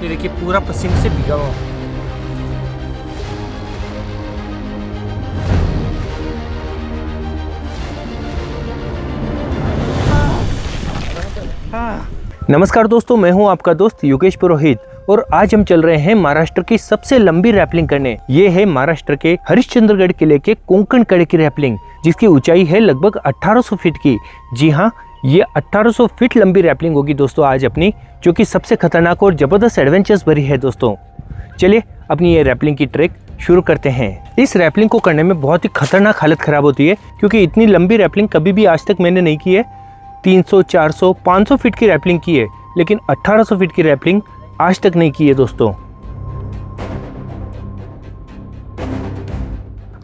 ये देखिए पूरा पसीने से भीगा हुआ। नमस्कार दोस्तों, मैं हूं आपका दोस्त योगेश पुरोहित और आज हम चल रहे हैं महाराष्ट्र की सबसे लंबी रैपलिंग करने। ये है महाराष्ट्र के हरिश्चंद्रगढ़ किले के कोंकण कड़े की रैपलिंग, जिसकी ऊंचाई है लगभग 1800 फीट की। जी हाँ, ये 1800 फीट लंबी रैपलिंग होगी दोस्तों आज अपनी, जो कि सबसे खतरनाक और जबरदस्त एडवेंचर्स भरी है दोस्तों। चलिए अपनी ये रैपलिंग की ट्रैक शुरू करते हैं। इस रैपलिंग को करने में बहुत ही खतरनाक हालत खराब होती है, क्योंकि इतनी लंबी रैपलिंग कभी भी आज तक मैंने नहीं की है। 300, 400, 500 फीट की रैपलिंग की है, लेकिन 1800 फीट की रैपलिंग आज तक नहीं की है दोस्तों।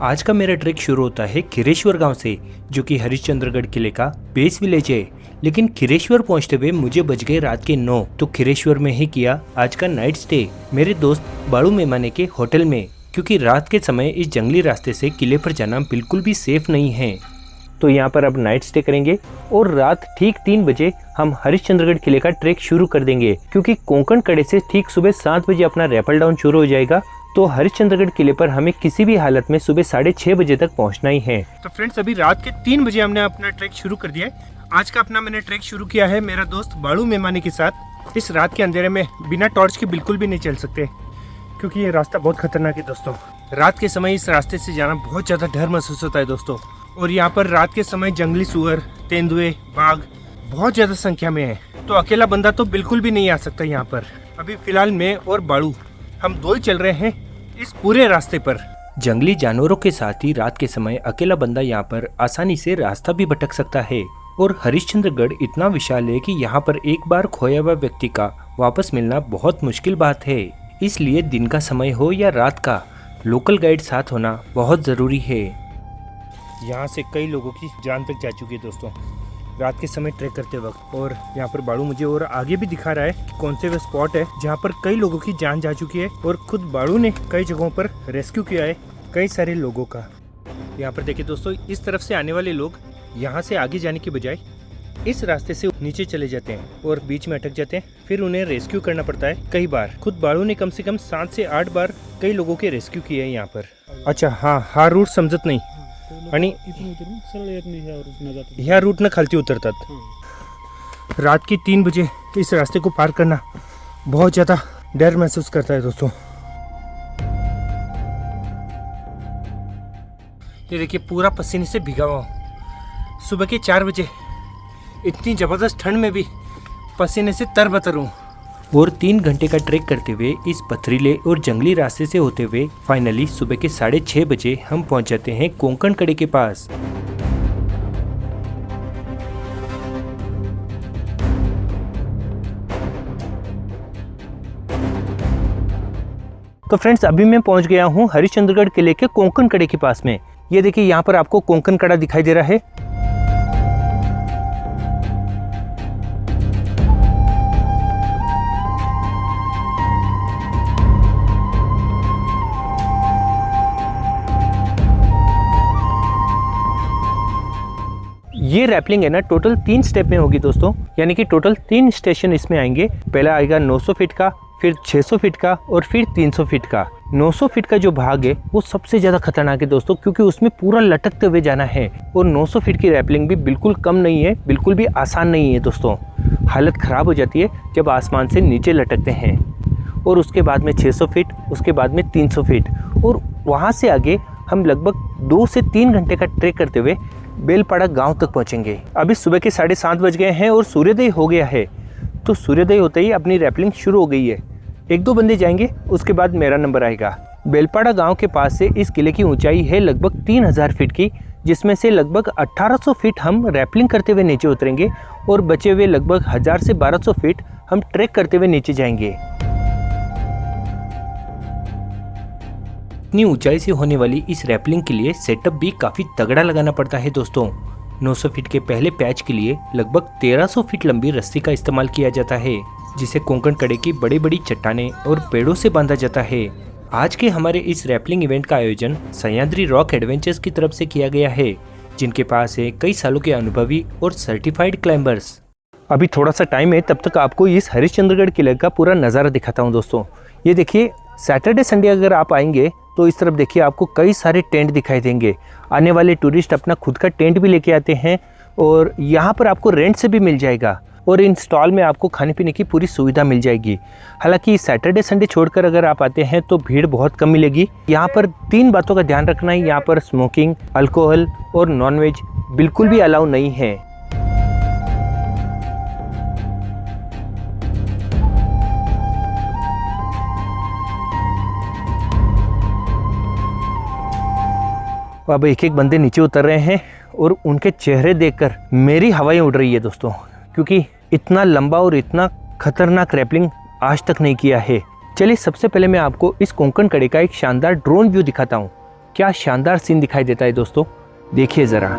आज का मेरा ट्रैक शुरू होता है खिरेश्वर गांव से, जो कि हरिश्चंद्रगढ़ किले का बेस विलेज है। लेकिन खिरेश्वर पहुंचते हुए मुझे बज गए रात के 9, तो खिरेश्वर में ही किया आज का नाइट स्टे मेरे दोस्त बाड़ू मेमाने के होटल में, क्योंकि रात के समय इस जंगली रास्ते से किले पर जाना बिल्कुल भी सेफ नहीं है। तो यहाँ पर अब नाइट स्टे करेंगे और रात ठीक 3 बजे हम हरिश्चंद्रगढ़ किले का ट्रैक शुरू कर देंगे, क्योंकि कोंकण कड़े से ठीक सुबह 7 बजे अपना रैपल डाउन शुरू हो जाएगा। तो हरिश्चंद्रगढ़ किले पर हमें किसी भी हालत में सुबह 6:30 बजे तक पहुँचना ही है। तो फ्रेंड्स, अभी रात के 3 बजे हमने अपना ट्रैक शुरू कर दिया है। आज का अपना मैंने ट्रैक शुरू किया है मेरा दोस्त बाड़ू मेमाने के साथ। इस रात के अंधेरे में बिना टॉर्च के बिल्कुल भी नहीं चल सकते, क्योंकि ये रास्ता बहुत खतरनाक है दोस्तों। रात के समय इस रास्ते से जाना बहुत ज़्यादा डर महसूस होता है दोस्तों। और यहाँ पर रात के समय जंगली सुअर, तेंदुए, बाघ बहुत ज़्यादा संख्या में है, तो अकेला बंदा तो बिल्कुल भी नहीं आ सकता यहाँ पर। अभी फिलहाल मैं और बाड़ू हम 2 ही चल रहे हैं इस पूरे रास्ते पर। जंगली जानवरों के साथ ही रात के समय अकेला बंदा यहाँ पर आसानी से रास्ता भी भटक सकता है। और हरिश्चंद्रगढ़ इतना विशाल है कि यहाँ पर एक बार खोया हुआ व्यक्ति का वापस मिलना बहुत मुश्किल बात है। इसलिए दिन का समय हो या रात का, लोकल गाइड साथ होना बहुत ज़रूरी है। यहाँ से कई लोगों की जान तक जा चुकी है दोस्तों रात के समय ट्रैक करते वक्त। और यहाँ पर बाड़ू मुझे और आगे भी दिखा रहा है कि कौन से वे स्पॉट है जहाँ पर कई लोगों की जान जा चुकी है। और खुद बाड़ू ने कई जगहों पर रेस्क्यू किया है कई सारे लोगों का। यहाँ पर देखिए दोस्तों, इस तरफ से आने वाले लोग यहाँ से आगे जाने की बजाय इस रास्ते से नीचे चले जाते हैं और बीच में अटक जाते हैं। फिर उन्हें रेस्क्यू करना पड़ता है कई बार। खुद बाड़ू ने कम से कम 7 से 8 बार कई लोगों के रेस्क्यू किए हैं यहाँ पर। अच्छा हा रूट समजत नाही आणि ह्या रूटनं खालती उतरतात। रात की 3 बजे इस रास्ते को पार करना बहुत ज़्यादा डर महसूस करता है दोस्तों। ये देखिए पूरा पसीने से भीगा हुआ। सुबह के 4 बजे इतनी ज़बरदस्त ठंड में भी पसीने से तरबतर हूँ। और 3 घंटे का ट्रैक करते हुए इस पथरीले और जंगली रास्ते से होते हुए फाइनली सुबह के 6:30 बजे हम पहुंच जाते हैं कोंकण कड़े के पास। तो फ्रेंड्स, अभी मैं पहुंच गया हूं हरिश्चंद्रगढ़ किले के कोंकण कड़े के पास में। ये देखिए यहाँ पर आपको कोंकण कड़ा दिखाई दे रहा है। ये रैपलिंग है ना टोटल 3 स्टेप में होगी दोस्तों, यानी कि टोटल 3 स्टेशन इसमें आएंगे। पहला आएगा 900 फीट का, फिर 600 फीट का और फिर 300 फीट का। 900 फीट का जो भाग है वो सबसे ज़्यादा खतरनाक है दोस्तों, क्योंकि उसमें पूरा लटकते हुए जाना है। और 900 फीट की रैपलिंग भी बिल्कुल कम नहीं है, बिल्कुल भी आसान नहीं है दोस्तों। हालत ख़राब हो जाती है जब आसमान से नीचे लटकते हैं। और उसके बाद में 600 फीट, उसके बाद में 300 फीट, और वहाँ से आगे हम लगभग 2 से 3 घंटे का ट्रैक करते हुए बेलपाड़ा गांव तक पहुंचेंगे। अभी सुबह के 7:30 बज गए हैं और सूर्योदय हो गया है। तो सूर्योदय होते ही अपनी रैपलिंग शुरू हो गई है। 1-2 बंदे जाएंगे, उसके बाद मेरा नंबर आएगा। बेलपाड़ा गांव के पास से इस किले की ऊंचाई है लगभग 3000 फीट की, जिसमें से लगभग 1800 फीट हम रैपलिंग करते हुए नीचे उतरेंगे और बचे हुए लगभग 1000 से 1200 फीट हम ट्रैक करते हुए नीचे जाएंगे। इतनी ऊंचाई से होने वाली इस रैपलिंग के लिए सेटअप भी काफ़ी तगड़ा लगाना पड़ता है दोस्तों। 900 फीट के पहले पैच के लिए लगभग 1300 फीट लंबी रस्सी का इस्तेमाल किया जाता है, जिसे कोंकण कड़े की बड़ी बड़ी चट्टानें और पेड़ों से बांधा जाता है। आज के हमारे इस रैपलिंग इवेंट का आयोजन सह्याद्री रॉक एडवेंचर्स की तरफ से किया गया है, जिनके पास है कई सालों के अनुभवी और सर्टिफाइड क्लाइंबर्स। अभी थोड़ा सा टाइम है, तब तक आपको इस हरिश्चंद्रगढ़ किले का पूरा नज़ारा दिखाता हूँ दोस्तों। ये देखिए, सैटरडे संडे अगर आप आएंगे तो इस तरफ देखिए आपको कई सारे टेंट दिखाई देंगे। आने वाले टूरिस्ट अपना खुद का टेंट भी लेके आते हैं और यहाँ पर आपको रेंट से भी मिल जाएगा और इन स्टॉल में आपको खाने पीने की पूरी सुविधा मिल जाएगी। हालांकि सैटरडे संडे छोड़कर अगर आप आते हैं तो भीड़ बहुत कम मिलेगी। यहाँ पर 3 बातों का ध्यान रखना है, यहाँ पर स्मोकिंग, अल्कोहल और नॉनवेज बिल्कुल भी अलाउ नहीं है। अब एक एक बंदे नीचे उतर रहे हैं और उनके चेहरे देखकर मेरी हवाएं उड़ रही है दोस्तों, क्योंकि इतना लंबा और इतना खतरनाक रैपलिंग आज तक नहीं किया है। चलिए सबसे पहले मैं आपको इस कोंकण कड़े का एक शानदार ड्रोन व्यू दिखाता हूँ। क्या शानदार सीन दिखाई देता है दोस्तों, देखिए ज़रा।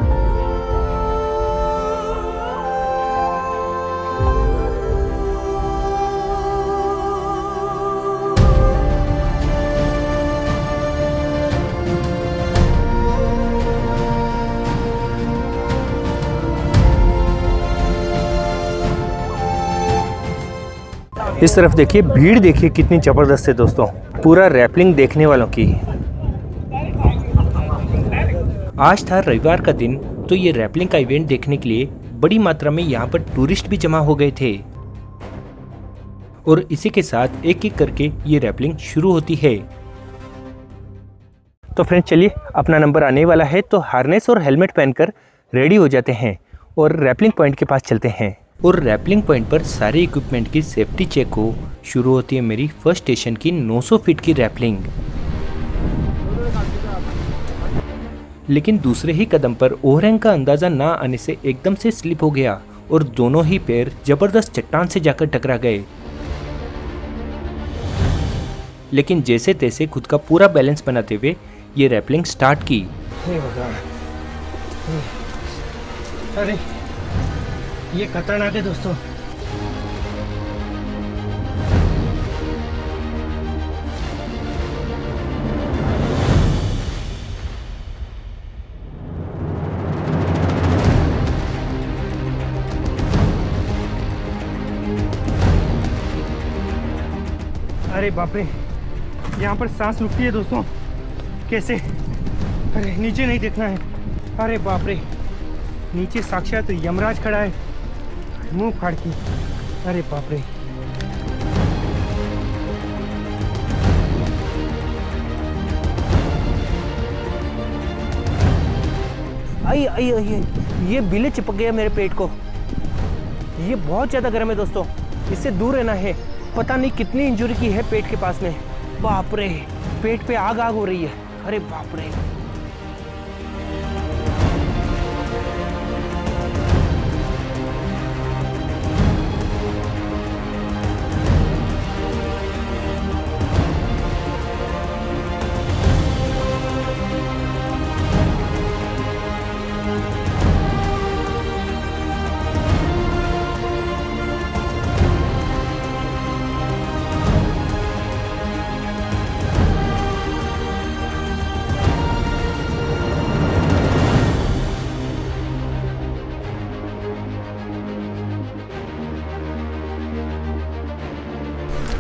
इस तरफ देखिए, भीड़ देखिए कितनी ज़बरदस्त है दोस्तों, पूरा रैपलिंग देखने वालों की। आज था रविवार का दिन, तो ये रैपलिंग का इवेंट देखने के लिए बड़ी मात्रा में यहाँ पर टूरिस्ट भी जमा हो गए थे और इसी के साथ एक एक करके ये रैपलिंग शुरू होती है। तो फ्रेंड्स चलिए, अपना नंबर आने वाला है तो हार्नेस और हेलमेट पहनकर रेडी हो जाते हैं और रैपलिंग पॉइंट के पास चलते हैं। और रैपलिंग पॉइंट पर सारे इक्विपमेंट की सेफ्टी चेक हो शुरू होती है मेरी फर्स्ट स्टेशन की 900 फीट की रैपलिंग। लेकिन दूसरे ही कदम पर ओवरहैंग का अंदाजा ना आने से एकदम से स्लिप हो गया और दोनों ही पैर जबरदस्त चट्टान से जाकर टकरा गए। लेकिन जैसे तैसे खुद का पूरा बैलेंस बनाते हुए ये रैपलिंग स्टार्ट की। अरे ये खतरनाक है दोस्तों। अरे बाप रे, यहाँ पर सांस रुकती है दोस्तों। कैसे? अरे नीचे नहीं देखना है। अरे बाप रे, नीचे साक्षात यमराज खड़ा है मुंह फाड़ के। अरे बाप रे, आई आई आई, ये बिल्ली चिपक गया मेरे पेट को। ये बहुत ज़्यादा गर्म है दोस्तों, इससे दूर रहना है। पता नहीं कितनी इंजरी की है पेट के पास में। बाप रे, पेट पे आग आग हो रही है। अरे बाप रे,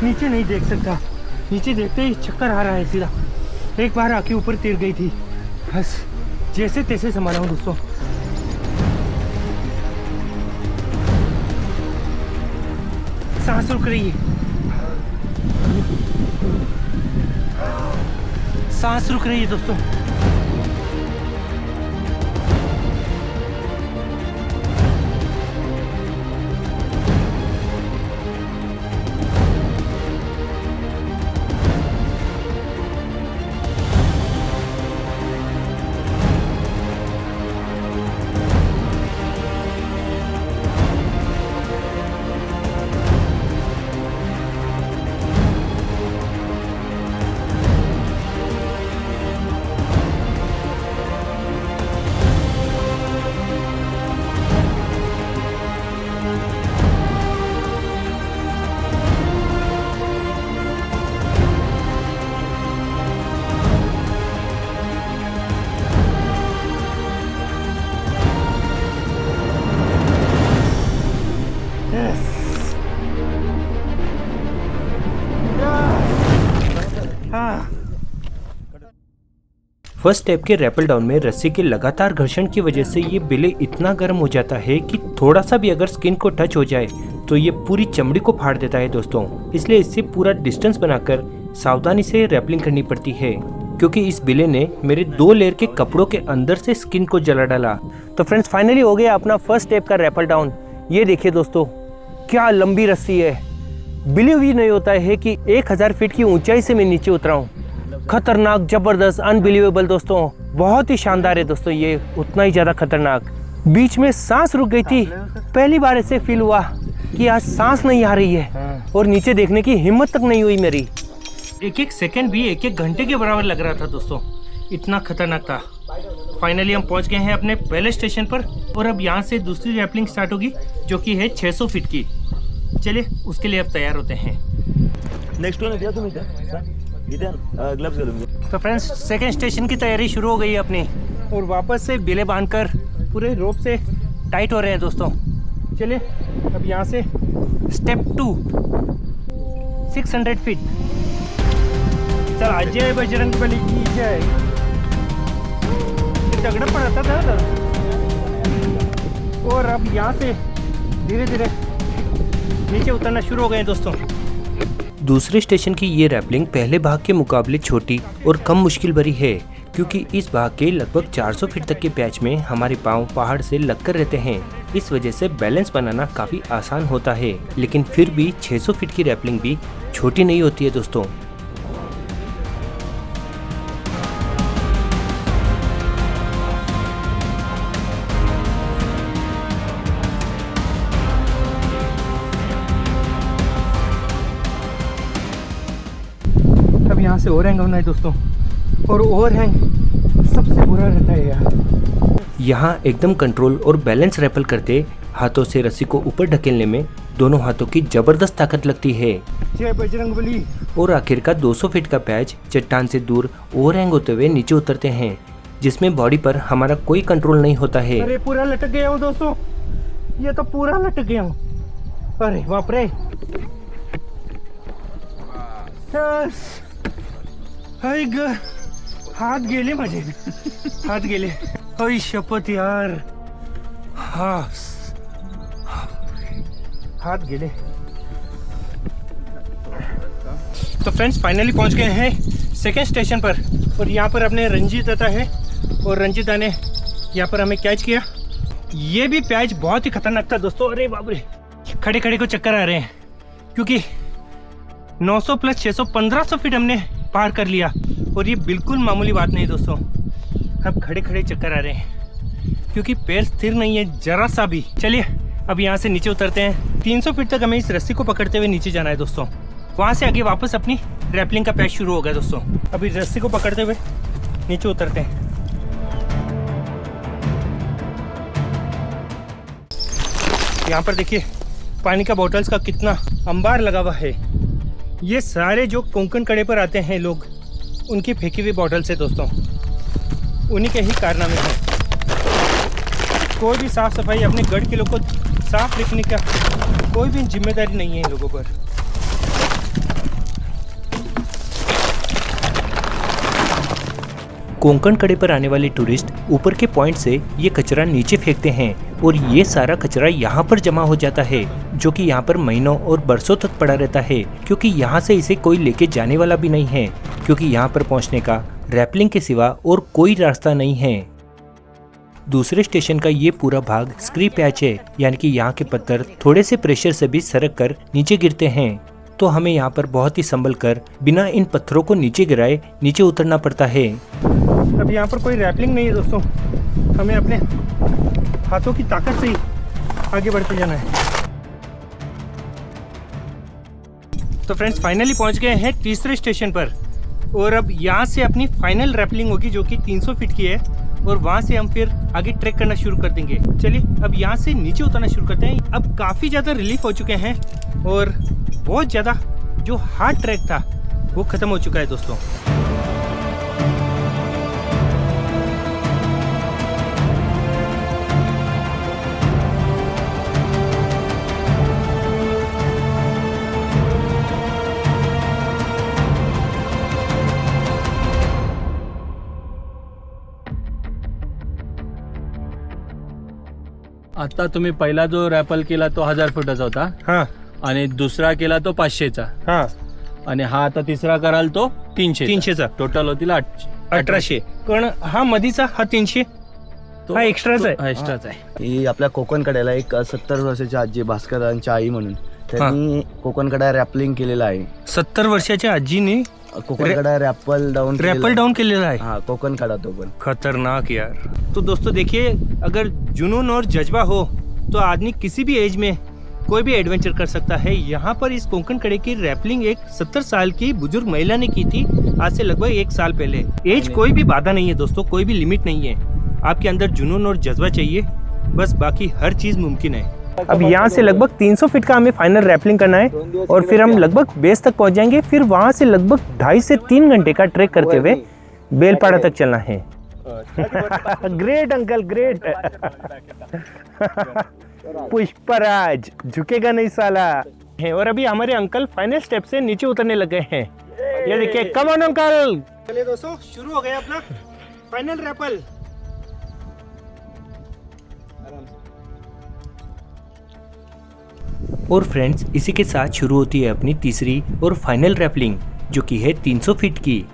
नीचे नहीं देख सकता। नीचे देखते ही चक्कर आ रहा है सीधा। एक बार आके ऊपर तिर गई थी, बस जैसे तैसे संभाला हूँ दोस्तों। सांस रुक रही है, सांस रुक रही है दोस्तों। फर्स्ट स्टेप के रैपल डाउन में रस्सी के लगातार घर्षण की वजह से ये बिले इतना गर्म हो जाता है कि थोड़ा सा भी अगर स्किन को टच हो जाए तो ये पूरी चमड़ी को फाड़ देता है दोस्तों। इसलिए इससे पूरा डिस्टेंस बनाकर सावधानी से रैपलिंग करनी पड़ती है, क्योंकि इस बिले ने मेरे 2 लेयर के कपड़ों के अंदर से स्किन को जला डाला। तो फ्रेंड्स फाइनली हो गया अपना फर्स्ट स्टेप का रैपल डाउन। ये देखिए दोस्तों क्या लंबी रस्सी है। बिलीव ही नहीं होता है कि 1000 फीट की ऊंचाई से मैं नीचे उतरा हूँ। खतरनाक, जबरदस्त, अनबिलीवेबल दोस्तों, बहुत ही शानदार है दोस्तों। ये उतना ही ज़्यादा खतरनाक। बीच में सांस रुक गई थी। पहली बार ऐसे फील हुआ कि आज सांस नहीं आ रही है और नीचे देखने की हिम्मत तक नहीं हुई मेरी। एक एक सेकंड भी 1-1 घंटे के बराबर लग रहा था दोस्तों, इतना खतरनाक था। फाइनली हम पहुंच गए हैं अपने पहले स्टेशन पर और अब यहाँ से दूसरी रैपलिंग स्टार्ट होगी जो कि है 600 फीट की। चलिए उसके लिए अब तैयार होते हैं। नेक्स्ट वन दिया तुम इधर ग्लव्स घालूंगा। तो फ्रेंड्स सेकेंड स्टेशन की तैयारी शुरू हो गई है अपनी और वापस से बिले बांधकर पूरे रोप से टाइट हो रहे हैं दोस्तों। चलिए अब यहाँ से स्टेप 2 600 फीट। चल अजय बजरंग बली की जय। तगड़ा पड़ा था और अब यहाँ से धीरे धीरे नीचे उतरना शुरू हो गए दोस्तों। दूसरे स्टेशन की ये रैपलिंग पहले भाग के मुकाबले छोटी और कम मुश्किल भरी है, क्योंकि इस भाग के लगभग 400 फीट तक के पैच में हमारे पांव पहाड़ से लगकर रहते हैं। इस वजह से बैलेंस बनाना काफी आसान होता है, लेकिन फिर भी 600 फीट की रैपलिंग भी छोटी नहीं होती है दोस्तों। अब यहाँ से ओवरहैंग होना है दोस्तों, और ओवरहैंग सबसे बुरा रहता है यार। यहाँ एकदम कंट्रोल और बैलेंस रैपल करते हाथों से रस्सी को ऊपर ढकेलने में दोनों हाथों की जबरदस्त ताकत लगती है। जय बजरंग बली। और आखिर का 200 फीट का पैच चट्टान से दूर ओवरहैंग होते हुए नीचे उतरते हैं, जिसमें बॉडी पर हमारा कोई कंट्रोल नहीं होता है। अरे पूरा लटक गया हूँ दोस्तों, ये तो पूरा लटक गया हूँ। अरे बाप रे। हात गेले माझे, हात गेले। आई शपथ यार, हाथ गेले। तो फ्रेंड्स फाइनली पहुंच गए हैं सेकेंड स्टेशन पर और यहाँ पर अपने रंजीत आता है और रंजीत ने यहाँ पर हमें कैच किया। ये भी पैच बहुत ही खतरनाक था दोस्तों। अरे बाप रे, खड़े खड़े को चक्कर आ रहे हैं क्योंकि 900 प्लस 600 1500 फीट हमने पार कर लिया और ये बिल्कुल मामूली बात नहीं दोस्तों। अब खड़े खड़े चक्कर आ रहे हैं क्योंकि पैर स्थिर नहीं है जरा सा भी। चलिए अब यहाँ से नीचे उतरते हैं। 300 फीट तक हमें इस रस्सी को पकड़ते हुए नीचे जाना है दोस्तों। वहाँ से आगे वापस अपनी रैपलिंग का पैच शुरू होगा दोस्तों। अभी रस्सी को पकड़ते हुए नीचे उतरते हैं। यहाँ पर देखिए पानी का बॉटल्स का कितना अंबार लगा हुआ है। ये सारे जो कोंकण कड़े पर आते हैं लोग, उनकी फेंकी हुई बॉटल्स है दोस्तों, उन्हीं के ही कारनामे हैं। कोई भी साफ सफाई अपने गढ़ के लोगों को साफ रखने का कोई भी जिम्मेदारी नहीं है इन लोगों पर। कोंकण कड़े पर आने वाले टूरिस्ट ऊपर के पॉइंट से ये कचरा नीचे फेंकते हैं और ये सारा कचरा यहाँ पर जमा हो जाता है, जो कि यहाँ पर महीनों और बरसों तक पड़ा रहता है, क्योंकि यहाँ से इसे कोई लेके जाने वाला भी नहीं है, क्योंकि यहाँ पर पहुँचने का रैपलिंग के सिवा और कोई रास्ता नहीं है। दूसरे स्टेशन का ये पूरा भाग स्क्री पैच है, यानी कि यहाँ के पत्थर थोड़े से प्रेशर से भी सरक कर नीचे गिरते हैं, तो हमें यहाँ पर बहुत ही संभल कर बिना इन पत्थरों को नीचे गिराए नीचे उतरना पड़ता है। अब यहाँ पर कोई रैपलिंग नहीं है दोस्तों, हमें अपने हाथों की ताकत से ही आगे बढ़ते जाना है। तो फ्रेंड्स फाइनली पहुँच गए हैं तीसरे स्टेशन पर और अब यहाँ से अपनी फाइनल रैपलिंग होगी जो कि 300 फीट की है और वहाँ से हम फिर आगे ट्रैक करना शुरू कर देंगे। चलिए अब यहाँ से नीचे उतरना शुरू करते हैं। अब काफ़ी ज़्यादा रिलीफ हो चुके हैं और बहुत ज़्यादा जो हार्ड ट्रैक था वो ख़त्म हो चुका है दोस्तों। आता तुम्ही पहिला जो रॅपल केला तो 1000 फुटाचा होता हाँ आणि दुसरा केला तो 500चा हाँ आणि हा आता तिसरा कराल तो 300 300चा टोटल होतील 1800. पण हा मधीचा हा 300 हा एक्स्ट्राच आहे. एक्स्ट्राच आहे. ही आपल्या कोकण कड्याला एक 70 वर्षाची आजी भास्करांची आई म्हणून त्यांनी कोकण कडा रॅपलिंग केलेला आहे. 70 वर्षाच्या आजीने कोकण कडा रॅपल डाउन केलेला है. हाँ कोकण कडा तो पण खतरनाक यार. तो दोस्तों देखिए, अगर जुनून और जज्बा हो तो आदमी किसी भी एज में कोई भी एडवेंचर कर सकता है. यहाँ पर इस कोंकण कड़े की रैपलिंग एक 70 साल की बुजुर्ग महिला ने की थी आज से लगभग 1 साल पहले. एज कोई भी बाधा नहीं है दोस्तों, कोई भी लिमिट नहीं है. आपके अंदर जुनून और जज्बा चाहिए, बस बाकी हर चीज मुमकिन है. अब यहाँ से लगभग 300 फीट का हमें फाइनल रैपलिंग करना है और फिर हम लगभग बेस तक पहुँच जाएंगे. फिर वहाँ से लगभग 2.5 से 3 घंटे का ट्रैक करते हुए बेलपाड़ा तक चलना है. Great uncle, great. पुष्पराज झुकेगा नहीं साला. और अभी हमारे अंकल फाइनल स्टेप से नीचे उतरने लग गए हैं. ये देखिए, कम ऑन अंकल. चलिए दोस्तों, शुरू हो गया अपना फाइनल रैपल. और फ्रेंड्स, इसी के साथ शुरू होती है अपनी तीसरी और फाइनल रैपलिंग, जो कि है 300 फीट की.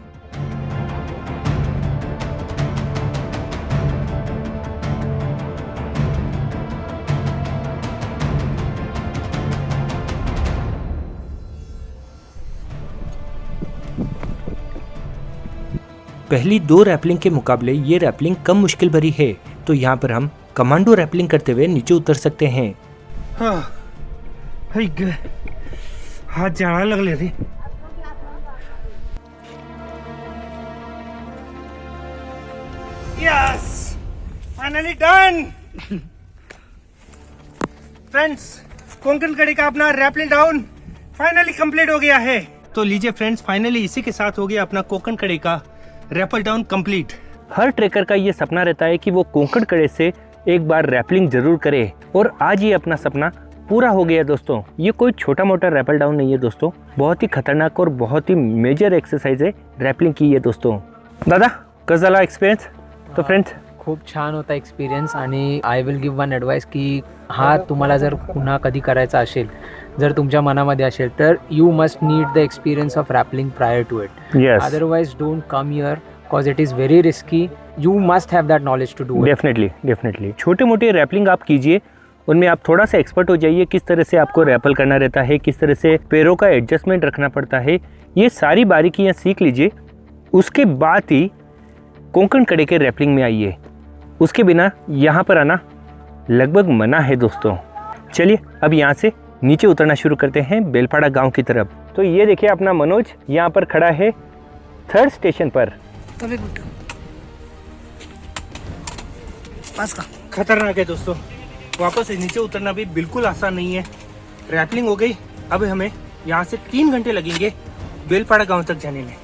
पहली 2 रैपलिंग के मुकाबले ये रैपलिंग कम मुश्किल भरी है, तो यहाँ पर हम कमांडो रैपलिंग करते हुए नीचे उतर सकते हैं. हाथ जाना लगले थे. Yes, finally done. Friends, Konkan कड़ी का अपना रैपलिंग डाउन फाइनली कंप्लीट हो गया है. तो लीजिए फ्रेंड्स, फाइनली इसी के साथ हो गया अपना कोंकण कड़ी का रैपल डाउन कंप्लीट. हर ट्रेकर का ये सपना रहता है कि वो कोंकण कड़े से एक बार रैपलिंग जरूर करे, और आज ये अपना सपना पूरा हो गया दोस्तों. ये कोई छोटा मोटा रैपल डाउन नहीं है दोस्तों, बहुत ही खतरनाक और बहुत ही मेजर एक्सरसाइज है रैपलिंग की है दोस्तों. दादा, कसं झाला एक्सपिरियन्स? तो फ्रेंड्स, खूप छान होता एक्सपिरियन्स. आणि I will give one advice की हा तुम्हाला जर पुन्हा कधी करायचा असेल, जर तुमच्या मनामध्ये असेल, तर you must need the experience of rappelling prior to it. Yes, otherwise don't come here because it is very risky. You must have that knowledge to do it. Definitely छोटे मोटे रैपलिंग आप कीजिए, उनमें आप थोड़ा सा एक्सपर्ट हो जाइए. किस तरह से आपको रैपल करना रहता है, किस तरह से पैरों का एडजस्टमेंट रखना पड़ता है, ये सारी बारीकियाँ सीख लीजिए. उसके बाद ही कोंकण कड़े के रैपलिंग में आइए. उसके बिना यहाँ पर आना लगभग मना है दोस्तों. चलिए अब यहाँ से नीचे उतरना शुरू करते हैं बेलपाड़ा गांव की तरफ. तो ये देखिए, अपना मनोज यहाँ पर खड़ा है 3rd स्टेशन पर. खतरनाक है दोस्तों, वापस नीचे उतरना भी बिल्कुल आसान नहीं है. रैपलिंग हो गई, अब हमें यहाँ से 3 घंटे लगेंगे बेलपाड़ा गांव तक जाने में.